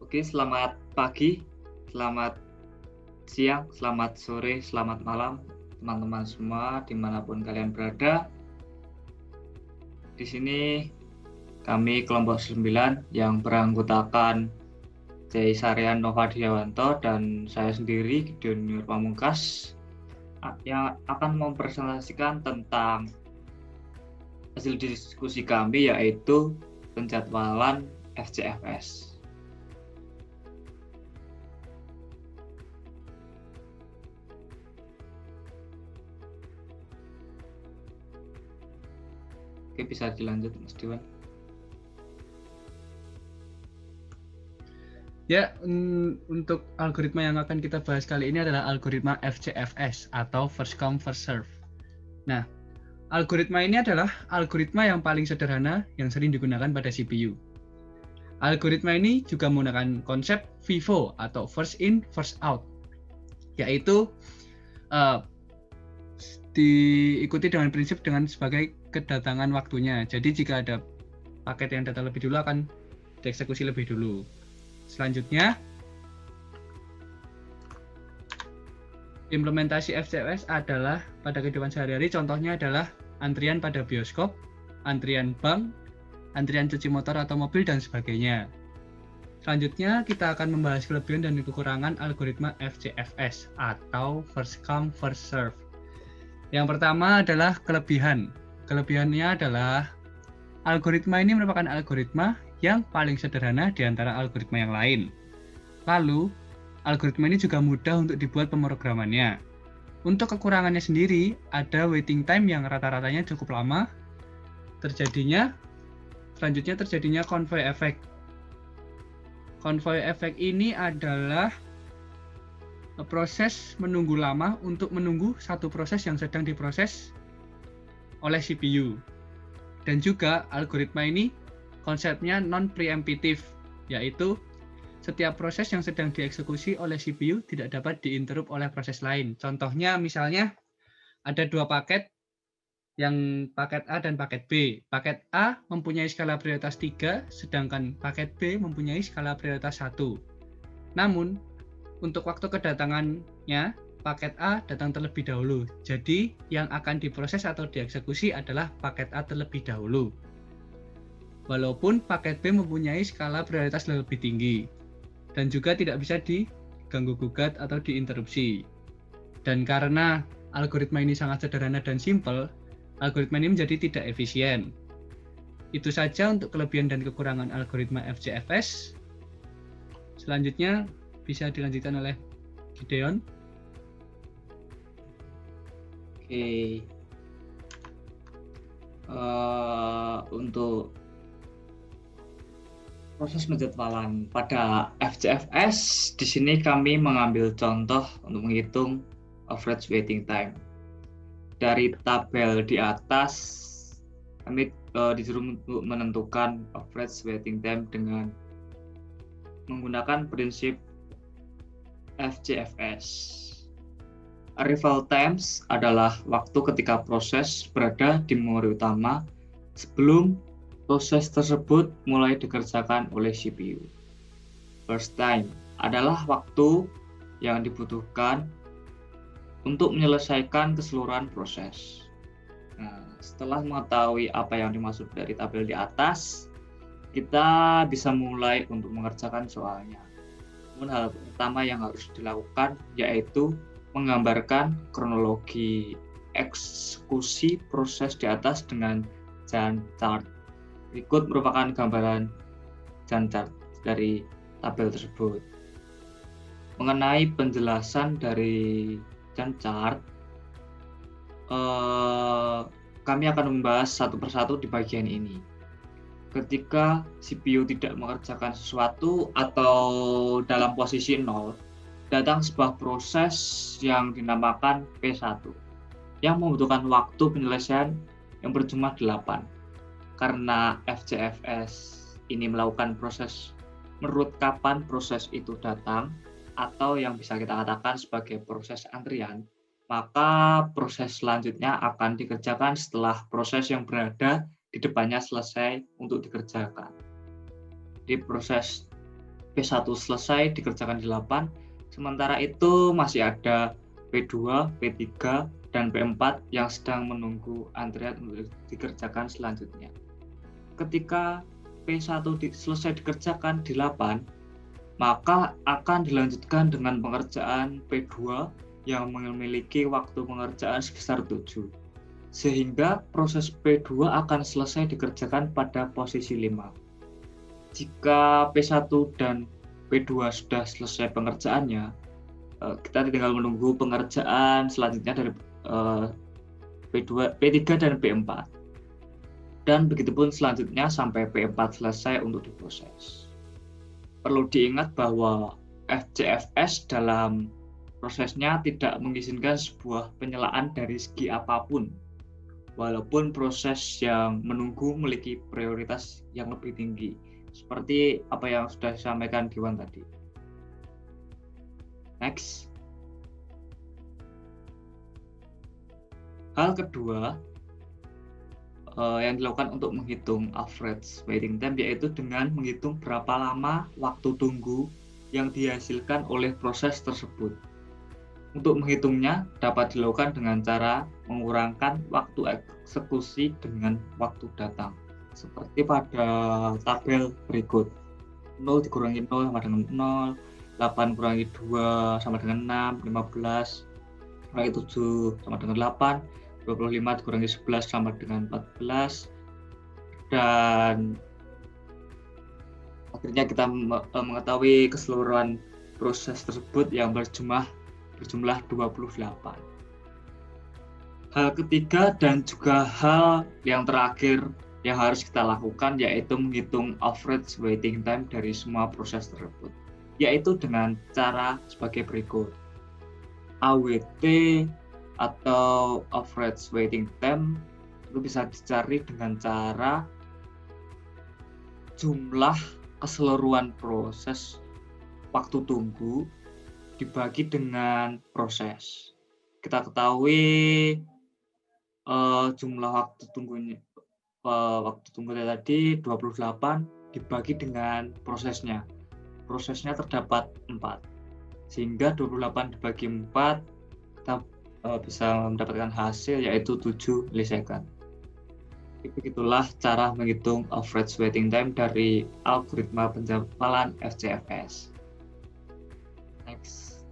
Oke, selamat pagi, selamat siang, selamat sore, selamat malam, teman-teman semua dimanapun kalian berada. Di sini kami kelompok 9 yang beranggotakan Jai Sarian Nova Diawanto dan saya sendiri, Gideon Nur Pamungkas, yang akan mempresentasikan tentang hasil diskusi kami, yaitu penjadwalan FCFS. Oke, bisa dilanjut, Mas Dewan. Ya, untuk algoritma yang akan kita bahas kali ini adalah algoritma FCFS atau First Come First Serve. Nah, algoritma ini adalah algoritma yang paling sederhana yang sering digunakan pada CPU. Algoritma ini juga menggunakan konsep FIFO atau First In First Out, yaitu diikuti dengan prinsip sebagai kedatangan waktunya. Jadi jika ada paket yang datang lebih dulu akan dieksekusi lebih dulu. Selanjutnya, implementasi FCFS adalah pada kehidupan sehari-hari, contohnya adalah antrian pada bioskop, antrian bank, antrian cuci motor atau mobil, dan sebagainya. Selanjutnya, kita akan membahas kelebihan dan kekurangan algoritma FCFS atau First Come First Serve. Yang pertama adalah kelebihan. Kelebihannya adalah algoritma ini merupakan algoritma yang paling sederhana di antara algoritma yang lain. Lalu, algoritma ini juga mudah untuk dibuat pemrogramannya. Untuk kekurangannya sendiri, ada waiting time yang rata-ratanya cukup lama. Selanjutnya terjadinya convoy effect. Convoy effect ini adalah proses menunggu lama untuk menunggu satu proses yang sedang diproses oleh CPU. Dan juga algoritma ini konsepnya non-preemptive, yaitu setiap proses yang sedang dieksekusi oleh CPU tidak dapat diinterrupt oleh proses lain. Contohnya misalnya ada dua paket, yang paket A dan paket B. Paket A mempunyai skala prioritas 3, sedangkan paket B mempunyai skala prioritas 1. Namun, untuk waktu kedatangannya, paket A datang terlebih dahulu. Jadi, yang akan diproses atau dieksekusi adalah paket A terlebih dahulu. Walaupun paket B mempunyai skala prioritas lebih tinggi dan juga tidak bisa diganggu-gugat atau diinterupsi. Dan karena algoritma ini sangat sederhana dan simpel, algoritma ini menjadi tidak efisien. Itu saja untuk kelebihan dan kekurangan algoritma FCFS. Selanjutnya bisa dilanjutkan oleh Gideon. Oke. Untuk proses penjadwalan pada FCFS, di sini kami mengambil contoh untuk menghitung average waiting time. Dari tabel di atas, kami disuruh untuk menentukan average waiting time dengan menggunakan prinsip FCFS. Arrival times adalah waktu ketika proses berada di memori utama sebelum proses tersebut mulai dikerjakan oleh CPU. Burst time adalah waktu yang dibutuhkan untuk menyelesaikan keseluruhan proses. Nah, setelah mengetahui apa yang dimaksud dari tabel di atas, kita bisa mulai untuk mengerjakan soalnya. Namun hal pertama yang harus dilakukan yaitu menggambarkan kronologi eksekusi proses di atas dengan Gantt chart. Berikut merupakan gambaran Gantt chart dari tabel tersebut. Mengenai penjelasan dari Gantt chart, kami akan membahas satu persatu di bagian ini. Ketika CPU tidak mengerjakan sesuatu atau dalam posisi 0, datang sebuah proses yang dinamakan P1 yang membutuhkan waktu penyelesaian yang berjumlah 8. Karena FCFS ini melakukan proses menurut kapan proses itu datang atau yang bisa kita katakan sebagai proses antrian, maka proses selanjutnya akan dikerjakan setelah proses yang berada di depannya selesai untuk dikerjakan. Di proses P1 selesai dikerjakan di 8, sementara itu masih ada P2, P3, dan P4 yang sedang menunggu antrian untuk dikerjakan selanjutnya. Ketika P1 selesai dikerjakan di 8, maka akan dilanjutkan dengan pengerjaan P2 yang memiliki waktu pengerjaan sebesar 7. Sehingga proses P2 akan selesai dikerjakan pada posisi 5. Jika P1 dan P2 sudah selesai pengerjaannya, kita tinggal menunggu pengerjaan selanjutnya dari P2, P3 dan P4. Dan begitupun selanjutnya sampai P4 selesai untuk diproses. Perlu diingat bahwa FCFS dalam prosesnya tidak mengizinkan sebuah penyelaan dari segi apapun, walaupun proses yang menunggu memiliki prioritas yang lebih tinggi, seperti apa yang sudah disampaikan Diwan tadi. Next. Hal kedua yang dilakukan untuk menghitung average waiting time yaitu dengan menghitung berapa lama waktu tunggu yang dihasilkan oleh proses tersebut. Untuk menghitungnya dapat dilakukan dengan cara mengurangkan waktu eksekusi dengan waktu datang. Seperti pada tabel berikut. 0 dikurangi 0 sama dengan 0, 8 kurangi 2 sama dengan 6, 15 kurangi 7 sama dengan 8, 25 dikurangi 11 sama dengan 14, dan akhirnya kita mengetahui keseluruhan proses tersebut yang berjumlah 28. Hal ketiga dan juga hal yang terakhir yang harus kita lakukan yaitu menghitung average waiting time dari semua proses tersebut, yaitu dengan cara sebagai berikut. AWT atau average waiting time itu bisa dicari dengan cara jumlah keseluruhan proses waktu tunggu dibagi dengan proses. Kita ketahui jumlah waktu tunggunya tadi 28 dibagi dengan prosesnya. Prosesnya terdapat 4. Sehingga 28 dibagi 4 kita bisa mendapatkan hasil yaitu 7 milisekund. Begitulah cara menghitung average waiting time dari algoritma penjabalan FCFS. Next.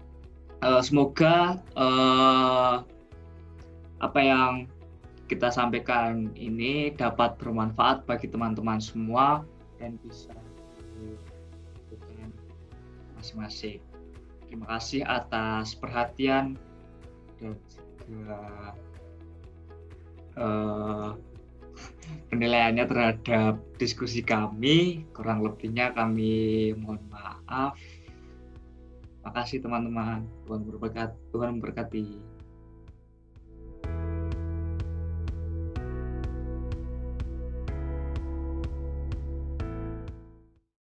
Semoga apa yang kita sampaikan ini dapat bermanfaat bagi teman-teman semua dan bisa dilakukan masing-masing. Terima kasih atas perhatian dan juga penilaiannya terhadap diskusi kami. Kurang lebihnya kami mohon maaf. Terima kasih teman-teman. Tuhan memberkati.